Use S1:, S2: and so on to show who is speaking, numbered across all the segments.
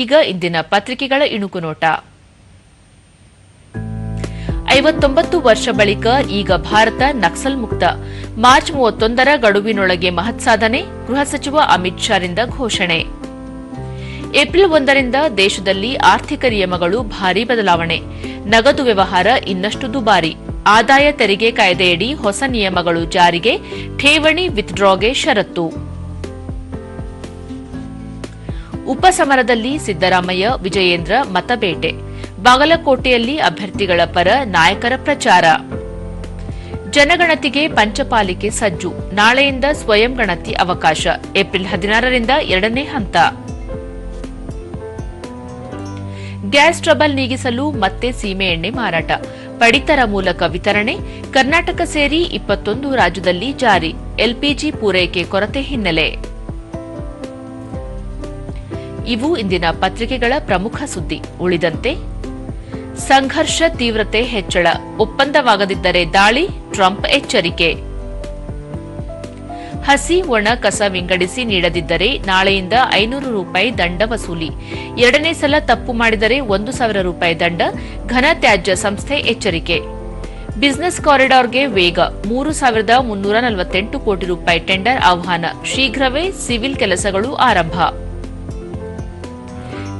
S1: ಈಗ ಇಂದಿನ ಪತ್ರಿಕೆಗಳ ಇಣುಕು ನೋಟ. 59 ವರ್ಷ ಬಳಿಕ ಈಗ ಭಾರತ ನಕ್ಸಲ್ ಮುಕ್ತ. ಮಾರ್ಚ್ 31ರ ಗಡುವಿನೊಳಗೆ ಮಹತ್ ಸಾಧನೆ, ಗೃಹ ಸಚಿವ ಅಮಿತ್ ಶಾರಿಂದ ಘೋಷಣೆ. ಏಪ್ರಿಲ್ 1ರಿಂದ ದೇಶದಲ್ಲಿ ಆರ್ಥಿಕ ನಿಯಮಗಳು ಭಾರೀ ಬದಲಾವಣೆ, ನಗದು ವ್ಯವಹಾರ ಇನ್ನಷ್ಟು ದುಬಾರಿ. ಆದಾಯ ತೆರಿಗೆ ಕಾಯ್ದೆಯಡಿ ಹೊಸ ನಿಯಮಗಳು ಜಾರಿಗೆ, ಠೇವಣಿ ವಿತ್ಡ್ರಾಗೆ ಷರತ್ತು. ಉಪಸಮರದಲ್ಲಿ ಸಿದ್ದರಾಮಯ್ಯ ವಿಜಯೇಂದ್ರ ಮತಬೇಟೆ, ಬಾಗಲಕೋಟೆಯಲ್ಲಿ ಅಭ್ಯರ್ಥಿಗಳ ಪರ ನಾಯಕರ ಪ್ರಚಾರ. ಜನಗಣತಿಗೆ ಪಂಚಪಾಲಿಕೆ ಸಜ್ಜು, ನಾಳೆಯಿಂದ ಸ್ವಯಂ ಗಣತಿ ಅವಕಾಶ, ಏಪ್ರಿಲ್ 16ರಿಂದ 2ನೇ ಹಂತ. ಗ್ಯಾಸ್ ಟ್ರಬಲ್ ನೀಗಿಸಲು ಮತ್ತೆ ಸೀಮೆಎಣ್ಣೆ ಮಾರಾಟ, ಪಡಿತರ ಮೂಲಕ ವಿತರಣೆ, ಕರ್ನಾಟಕ ಸೇರಿ 21 ರಾಜ್ಯದಲ್ಲಿ ಜಾರಿ. ಎಲ್ಪಿಜಿ ಪೂರೈಕೆ ಕೊರತೆ ಹಿನ್ನೆಲೆ. ಇವು ಇಂದಿನ ಪತ್ರಿಕೆಗಳ ಪ್ರಮುಖ ಸುದ್ದಿ. ಉಳಿದಂತೆ ಸಂಘರ್ಷ ತೀವ್ರತೆ ಹೆಚ್ಚಳ, ಒಪ್ಪಂದವಾಗದಿದ್ದರೆ ದಾಳಿ, ಟ್ರಂಪ್ ಎಚ್ಚರಿಕೆ. ಹಸಿ ಒಣ ಕಸ ವಿಂಗಡಿಸಿ ನೀಡದಿದ್ದರೆ ನಾಳೆಯಿಂದ ₹500 ದಂಡ ವಸೂಲಿ. 2ನೇ ಸಲ ತಪ್ಪು ಮಾಡಿದರೆ ₹1,000 ದಂಡ, ಘನ ತ್ಯಾಜ್ಯ ಸಂಸ್ಥೆ ಎಚ್ಚರಿಕೆ. ಬಿಸಿನೆಸ್ ಕಾರಿಡಾರ್ಗೆ ವೇಗ, ₹3,348 ಕೋಟಿ ಟೆಂಡರ್ ಆಹ್ವಾನ, ಶೀಘ್ರವೇ ಸಿವಿಲ್ ಕೆಲಸಗಳು ಆರಂಭ.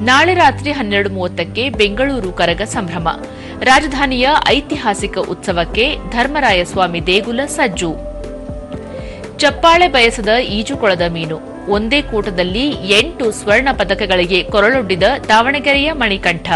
S1: ನಾಳೆ ರಾತ್ರಿ 12:30ಕ್ಕೆ ಬೆಂಗಳೂರು ಕರಗ ಸಂಭ್ರಮ, ರಾಜಧಾನಿಯ ಐತಿಹಾಸಿಕ ಉತ್ಸವಕ್ಕೆ ಧರ್ಮರಾಯಸ್ವಾಮಿ ದೇಗುಲ ಸಜ್ಜು. ಚಪ್ಪಾಳೆ ಬಯಸದ ಈಜುಕೊಳದ ಮೀನು, ಒಂದೇ ಕೂಟದಲ್ಲಿ 8 ಸ್ವರ್ಣ ಪದಕಗಳಿಗೆ ಕೊರಳೊಡ್ಡಿದ ದಾವಣಗೆರೆಯ ಮಣಿಕಂಠ.